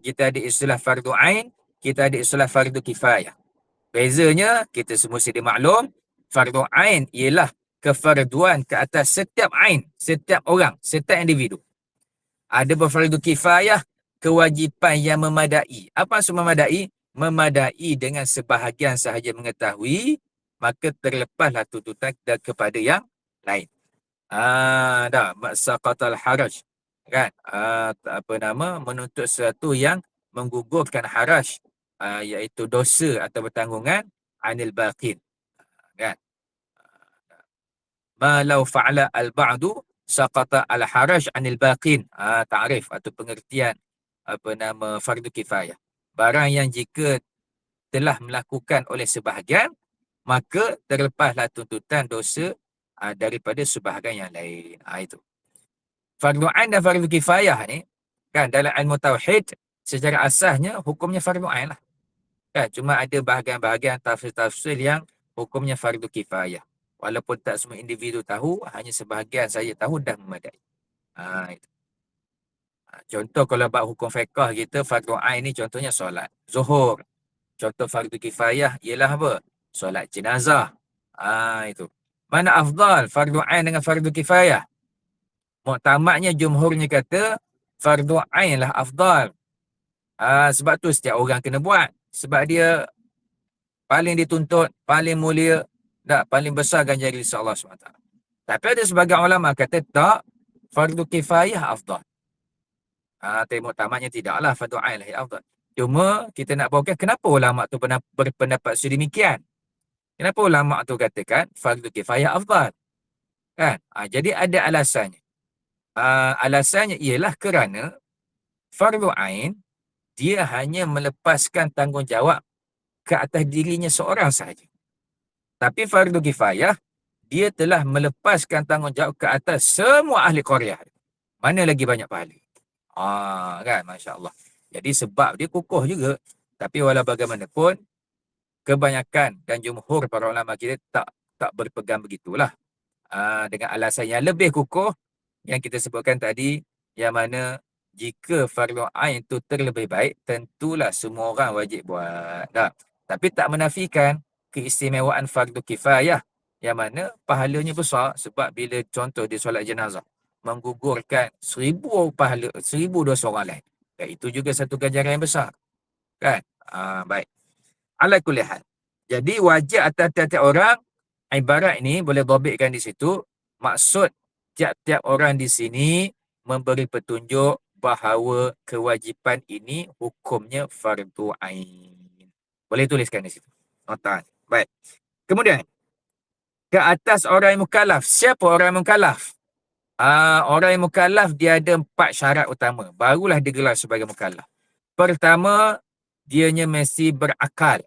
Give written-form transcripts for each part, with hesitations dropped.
Kita ada istilah fardu ain, kita ada istilah fardu kifayah. Bezanya, kita semua sedia maklum, fardu ain ialah kefarduan ke atas setiap ain, setiap orang, setiap individu. Ada fardu kifayah, kewajipan yang memadai. Apa maksud memadai? Memadai dengan sebahagian sahaja mengetahui, maka terlepaslah tuntutan kepada yang lain. Dah, saqatal haraj. Kan? Menuntut sesuatu yang menggugurkan haraj, iaitu dosa atau bertanggungan anil baqin. Kan? Ma law fa'ala al-ba'du saqata al-haraj anil baqin. Ta'rif atau pengertian fardu kifayah. Barang yang jika telah melakukan oleh sebahagian, maka terlepaslah tuntutan dosa daripada sebahagian yang lain. Itu. Fardu ain dan fardu kifayah ni, kan, dalam ilmu tauhid, secara asasnya hukumnya fardu ain lah. Kan, cuma ada bahagian-bahagian tafsir-tafsir yang hukumnya fardu kifayah. Walaupun tak semua individu tahu, hanya sebahagian saya tahu dah memadai. Itu. Contoh kalau bab hukum fiqh kita, fardu ain ni contohnya solat zuhur. Contoh fardu kifayah ialah apa? Solat jenazah. Itu. Mana afdal fardu ain dengan fardu kifayah? Muktamadnya jumhurnya kata fardu ain lah afdal. Sebab tu setiap orang kena buat. Sebab dia paling dituntut, paling mulia, paling besar ganjaran dari Allah SWT. Tapi ada sebagian ulama kata tak, fardu kifayah afdal. Tapi muktamadnya tidaklah fardu ain lah yang afdal. Cuma kita nak bawakan kenapa ulama tu berpendapat sedemikian. Kenapa ulama tu katakan fardu kifayah afdal? Kan? Jadi ada alasannya. Alasannya ialah kerana fardu ain dia hanya melepaskan tanggungjawab ke atas dirinya seorang sahaja. Tapi fardu kifayah dia telah melepaskan tanggungjawab ke atas semua ahli qaryah. Mana lagi banyak pahala? Kan, masya-Allah. Jadi sebab dia kukuh juga. Tapi walau bagaimanapun, kebanyakan dan jumhur para ulama kita tak berpegang begitulah. Dengan alasan yang lebih kukuh yang kita sebutkan tadi, yang mana jika fardu ain itu terlebih baik, tentulah semua orang wajib buat. Tapi tak menafikan keistimewaan fardu kifayah, yang mana pahalanya besar. Sebab bila contoh di solat jenazah, menggugurkan 1000 pahala, 1000 dosa orang lain. Dan itu juga satu ganjaran yang besar. Kan? Baik. Ala kulli hal. Jadi wajib atas tiap-tiap orang, ibarat ini boleh dobitkan di situ, maksud tiap-tiap orang di sini memberi petunjuk bahawa kewajipan ini hukumnya fardu ain. Boleh tuliskan di situ. Nota. Baik. Kemudian, ke atas orang yang mukallaf. Siapa orang yang mukallaf? Orang yang mukallaf dia ada 4 syarat utama. Barulah digelar sebagai mukallaf. Pertama, dianya mesti berakal.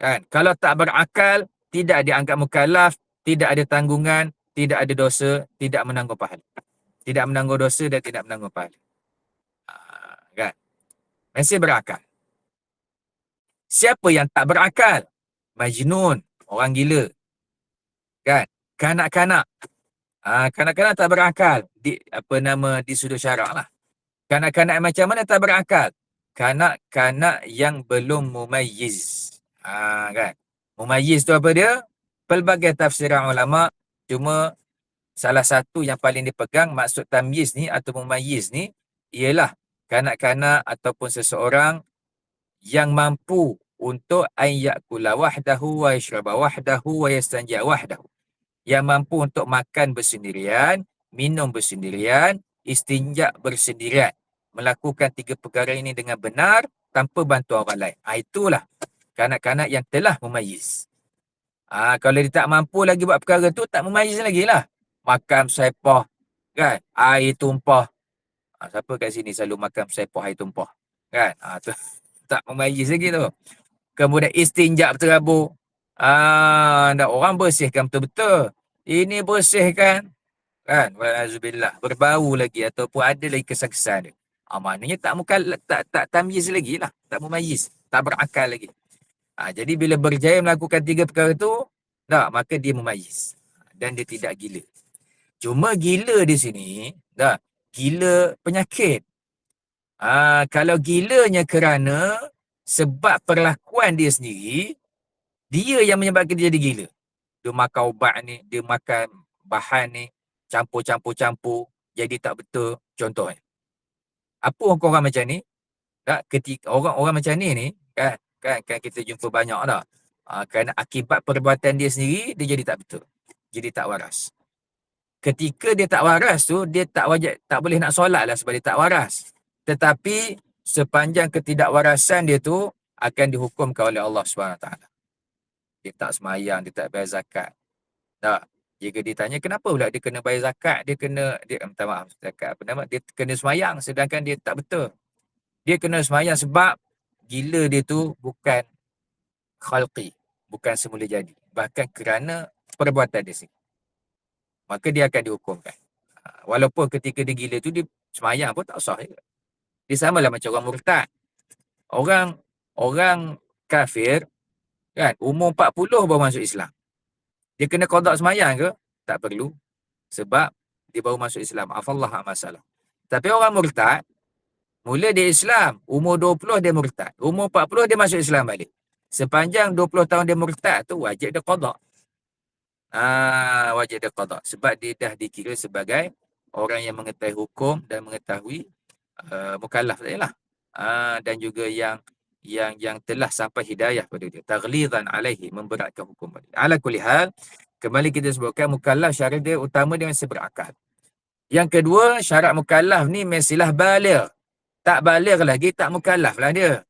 Kan? Kalau tak berakal, tidak dianggap mukallaf, tidak ada tanggungan, tidak ada dosa, tidak menanggung pahala. Tidak menanggung dosa dan tidak menanggung pahala. Kan? Mesti berakal. Siapa yang tak berakal? Majnun, orang gila. Kan? Kanak-kanak. Kanak-kanak tak berakal. Di sudut syarak lah. Kanak-kanak macam mana tak berakal? Kanak-kanak yang belum mumayyiz. Kan? Mumayyiz tu apa dia? Pelbagai tafsiran ulama, cuma salah satu yang paling dipegang maksud tamyiz ni atau mumayyiz ni ialah kanak-kanak ataupun seseorang yang mampu untuk ayyakula wahdahu wa yashraba wahdahu wa yastanja wahdahu. Yang mampu untuk makan bersendirian, minum bersendirian, istinja bersendirian. Melakukan 3 perkara ini dengan benar tanpa bantuan orang lain. Itulah kanak-kanak yang telah mumayyiz. Kalau dia tak mampu lagi buat perkara tu, tak mumayyiz lagi lah. Makan sepah, kan? Air tumpah. Siapa kat sini selalu makan sepah air tumpah? Kan? Tu tak mumayyiz lagi tu. Kemudian istinja berterabur. Orang bersihkan betul-betul. Ini bersihkan. Kan? Wa'azubillah. Berbau lagi ataupun ada lagi kesan-kesan dia. Maknanya tak tamyiz lagi lah. Tak mumayyiz. Tak berakal lagi. Jadi bila berjaya melakukan 3 perkara tu, maka dia mumayyiz. Dan dia tidak gila. Cuma gila di sini, gila penyakit. Kalau gilanya kerana sebab perlakuan dia sendiri, dia yang menyebabkan dia jadi gila. Dia makan ubat ni, dia makan bahan ni, campur-campur-campur, jadi tak betul, contohnya. Apa hukum orang macam ni? Tak, ketika orang-orang macam ni kan kita jumpa banyak dah. Kerana akibat perbuatan dia sendiri, dia jadi tak betul. Jadi tak waras. Ketika dia tak waras tu, dia tak boleh nak solat lah sebab dia tak waras. Tetapi sepanjang ketidakwarasan dia tu akan dihukumkan oleh Allah SWT. Dia tak semayang, dia tak bayar zakat. Tak. Jika ditanya kenapa pula dia kena bayar zakat, dia minta maaf, zakat apa nama, dia kena semayang sedangkan dia tak betul. Dia kena semayang sebab gila dia tu bukan khalqi, bukan semula jadi. Bahkan kerana perbuatan dia sendiri. Maka dia akan dihukumkan. Walaupun ketika dia gila tu, dia semayang pun tak sah juga. Dia samalah macam orang murtad. Orang kafir, kan, umur 40 baru masuk Islam. Dia kena qada semayang ke? Tak perlu. Sebab dia baru masuk Islam. Afallah masalah. Tapi orang murtad, mula dia Islam, umur 20 dia murtad. Umur 40 dia masuk Islam balik. Sepanjang 20 tahun dia murtad tu, wajib dia qada. Wajib dia qada. Sebab dia dah dikira sebagai orang yang mengetahui hukum dan mengetahui mukallaf tadi lah. Dan juga yang telah sampai hidayah pada dia. Taghlizan alaihi, memberatkan hukum. Ala kulli hal, kembali kita sebutkan mukallaf syarat dia utama dia mesti berakal. Yang kedua, syarat mukallaf ni mestilah baligh. Tak baligh lagi tak mukallaf lah dia.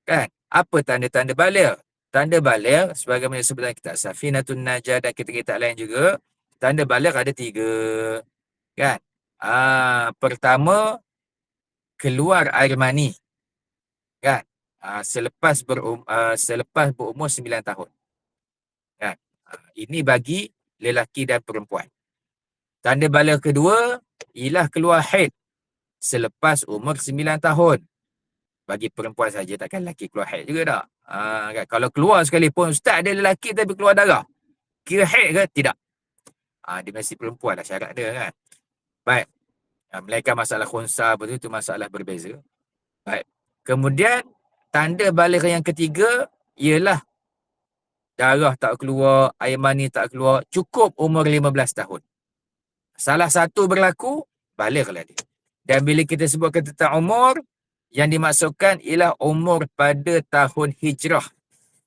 Kan? Apa tanda-tanda baligh? Tanda baligh sebagaimana disebut dalam kitab Safinatun Najah dan kitab-kitab lain juga, tanda baligh ada 3. Kan? Pertama, keluar air mani. Kan? Selepas berumur 9 tahun. Kan? Ini bagi lelaki dan perempuan. Tanda baligh kedua ialah keluar haid selepas umur 9 tahun. Bagi perempuan saja, takkan lelaki keluar haid juga tak? Kan? Kalau keluar sekalipun, ustaz dia lelaki tapi keluar darah, kira haid ke? Tidak. Dia mesti perempuan lah syarat dia kan. Baik. Melainkan masalah khunsa, itu masalah berbeza. Baik. Kemudian, tanda baligh yang ketiga ialah darah tak keluar, air mani tak keluar, cukup umur 15 tahun. Salah satu berlaku, balighlah dia. Dan bila kita sebutkan tentang umur, yang dimaksudkan ialah umur pada tahun hijrah,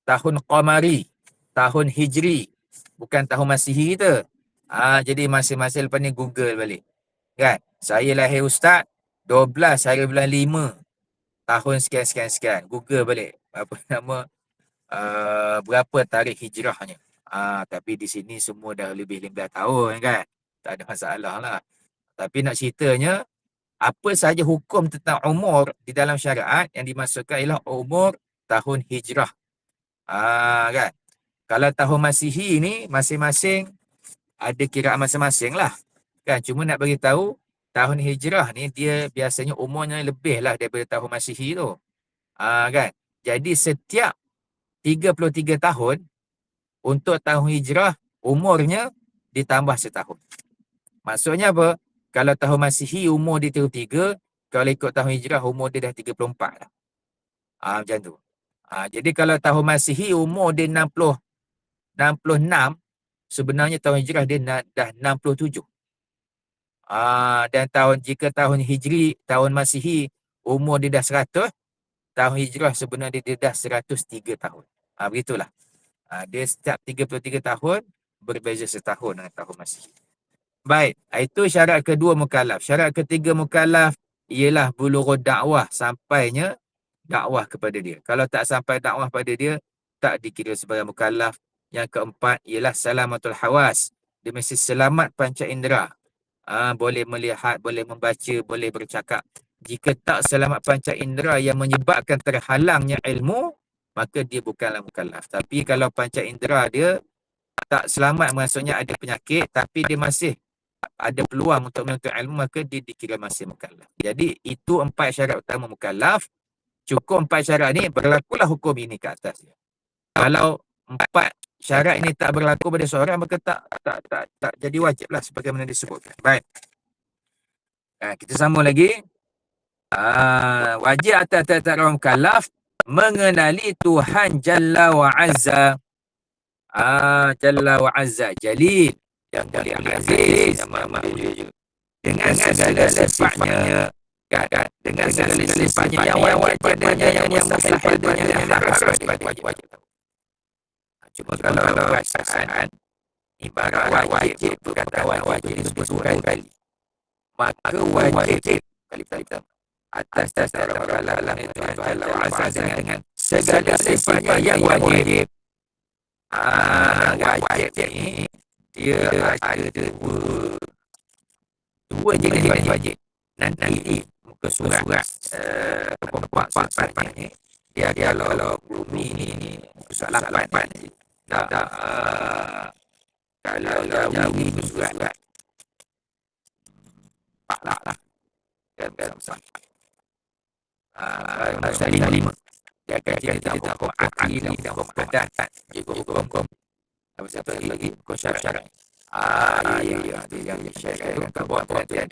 tahun qamari, tahun hijri, bukan tahun masihi kita. Jadi masing-masing lepas ni Google balik. Kan? Saya lahir ustaz 12 hari bulan 5 tahun sekian-sekian. Google balik. Apa nama, berapa tarikh hijrahnya. Tapi di sini semua dah lebih 15 tahun kan. Tak ada masalah lah. Tapi nak ceritanya, apa sahaja hukum tentang umur di dalam syariat yang dimaksudkan ialah umur tahun hijrah. Kan? Kalau tahun masihi ni, masing-masing ada kiraan masing-masing lah. Kan? Cuma nak bagi tahu, tahun hijrah ni dia biasanya umurnya lebih lah daripada tahun masihi tu. Kan? Jadi setiap 33 tahun untuk tahun hijrah, umurnya ditambah setahun. Maksudnya apa? Kalau tahun masihi umur dia 33, kalau ikut tahun hijrah umur dia dah 34 lah. Macam tu. Jadi kalau tahun masihi umur dia 66, sebenarnya tahun hijrah dia dah 67. Dan jika tahun hijri, tahun masihi umur dia dah 100, tahun hijrah sebenarnya dia dah 103 tahun. Begitulah. Dia setiap 33 tahun berbeza setahun dengan tahun masihi. Baik, itu syarat kedua mukallaf. Syarat ketiga mukallaf ialah bulughud dakwah, sampainya dakwah kepada dia. Kalau tak sampai dakwah pada dia, tak dikira sebagai mukallaf. Yang keempat ialah salamatul hawas. Dia mesti selamat panca indera. Boleh melihat, boleh membaca, boleh bercakap. Jika tak selamat panca indera yang menyebabkan terhalangnya ilmu, maka dia bukanlah mukallaf. Tapi kalau panca indera dia tak selamat, maksudnya ada penyakit, tapi dia masih ada peluang untuk menuntut ilmu, maka dia dikira masih mukallaf. Jadi itu 4 syarat utama mukallaf. Cukup 4 syarat ni, berlakulah hukum ini ke atas dia. Kalau 4 syarat ini tak berlaku pada seorang, maka tak jadi wajib lah sebagaimana disebutkan. Baik. Kita sambung lagi. Wajib atas tiap-tiap orang mukallaf mengenali Tuhan Jalla wa Azza. Jalla wa Azza, Jalil, yang mulia, Aziz, yang maha jujur, dengan segala sifatnya, kan? Dengan segala sifatnya yang wajib padanya, yang mustahil padanya, yang harus padanya. Cuma kalau perasaan ibarat wajib tu, kata wajib disebut kali, maka wajib kali pertama atas orang alam itu Jalla wa Azza dengan segala sifatnya yang wajib. Wajib ni dia ada dua jenis wajib. Nanti muka surat empat ni dia kalau bumi ni muka surat 8 ni. Kalau jauh muka surat 4 lah. Kan sama-sama. Masalah 5. Dia akan cerita hukum akil dan hukum adat. Juga hukum apa satu lagi hukum syarak. Itu yang disyaratkan buat dia.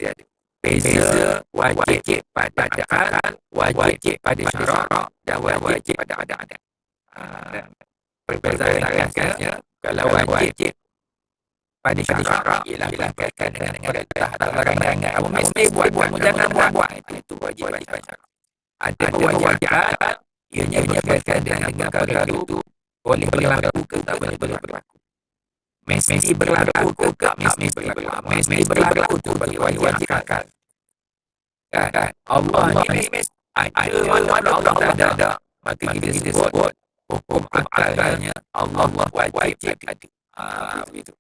Beza wajib pada akal, wajib pada syarak dan wajib pada adat. Perbezaan asasnya, kalau wajib pada syarak ialah berkaitan dengan perintah atau larangan. Kamu mesti buat, jangan buat. Itu wajib pada syarak. Ada kewajiban, ianya berkaitan dengan perkara itu boleh berlaku ke tak boleh berlaku. Mesti berlaku ke tak mesti berlaku. Mesti berlaku tu bagi wajib akal. Kan? Allah ni ada mana Allah tak ada. Maka kita sebut hukum akalnya Allah wajib ada. Begitu.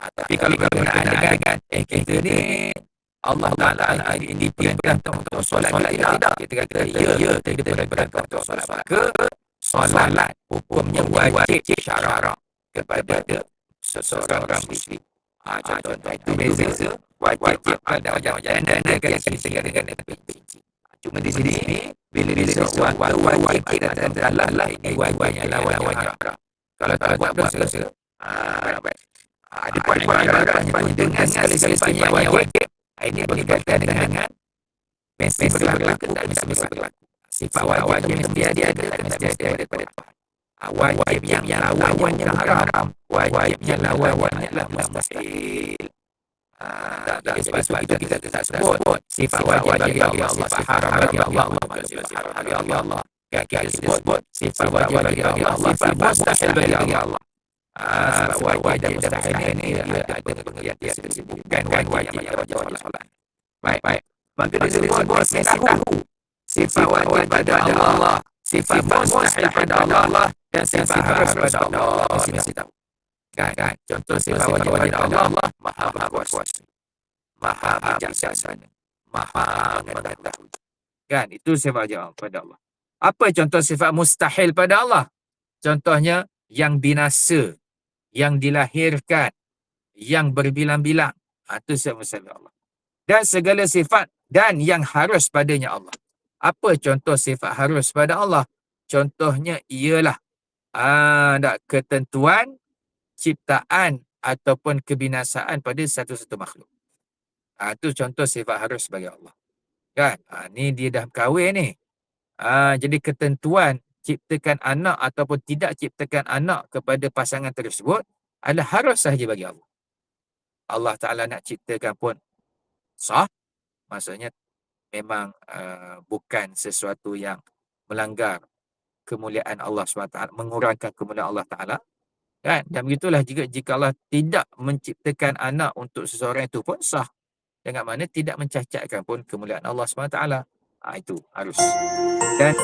Tapi kalau berkenaan dengan kita ni Allah Ta'ala ini diperintah untuk solat tidak. Kita kata ya, kita diperintah untuk solat. Maka solat hukumnya wajib syarak kepada seseorang muslim. Contoh itu beza wajib pada wajib dan kita dengan terperinci. Cuma di sini bila sesuatu wajib kita adalah ini wajibnya lawan haram. Kalau tak buat dosa. Ada pandangan dengan segala-galanya wajib. Ini berkaitan dengan mesti berlaku dan mesti berlaku. Sifat wajib mesti ada mesti ada daripada Tuhan. Wajib yang lawannya haram, wajibnya lawannya mustahil. Sebab itu kita tak sebut sifat wajib bagi Allah, sifat haram bagi Allah, sifat haram bagi Allah. Kita sebut sifat wajib bagi Allah, sifat mustahil bagi Allah. Sebab wajib dan mustahil ini ada pengertian dia disebutkan wajib solat. Baik. Maka disebut mesti tahu sifat wajib pada Allah, sifat mustahil pada Allah dan sifat harus pada Allah. Mesti tahu. Kan? Contoh sifat wajib pada Allah, Maha Berkuasa, Maha Bijaksana, Maha Mengetahui. Kan? Itu sifat wajib pada Allah. Apa contoh sifat mustahil pada Allah? Contohnya yang binasa, yang dilahirkan, yang berbilang-bilang. Itu sifat mustahil Allah. Dan segala sifat dan yang harus padanya Allah. Apa contoh sifat harus pada Allah? Contohnya ialah ketentuan, ciptaan ataupun kebinasaan pada satu-satu makhluk. Itu contoh sifat harus bagi Allah. Kan? Ni dia dah kahwin ni. Jadi ketentuan ciptakan anak ataupun tidak ciptakan anak kepada pasangan tersebut adalah harus sahaja bagi Allah. Allah Ta'ala nak ciptakan pun sah. Maksudnya memang bukan sesuatu yang melanggar kemuliaan Allah SWT, mengurangkan kemuliaan Allah Ta'ala. Kan? Dan begitulah jika Allah tidak menciptakan anak untuk seseorang itu pun sah. Dengan mana tidak mencacatkan pun kemuliaan Allah SWT. Itu harus. Dan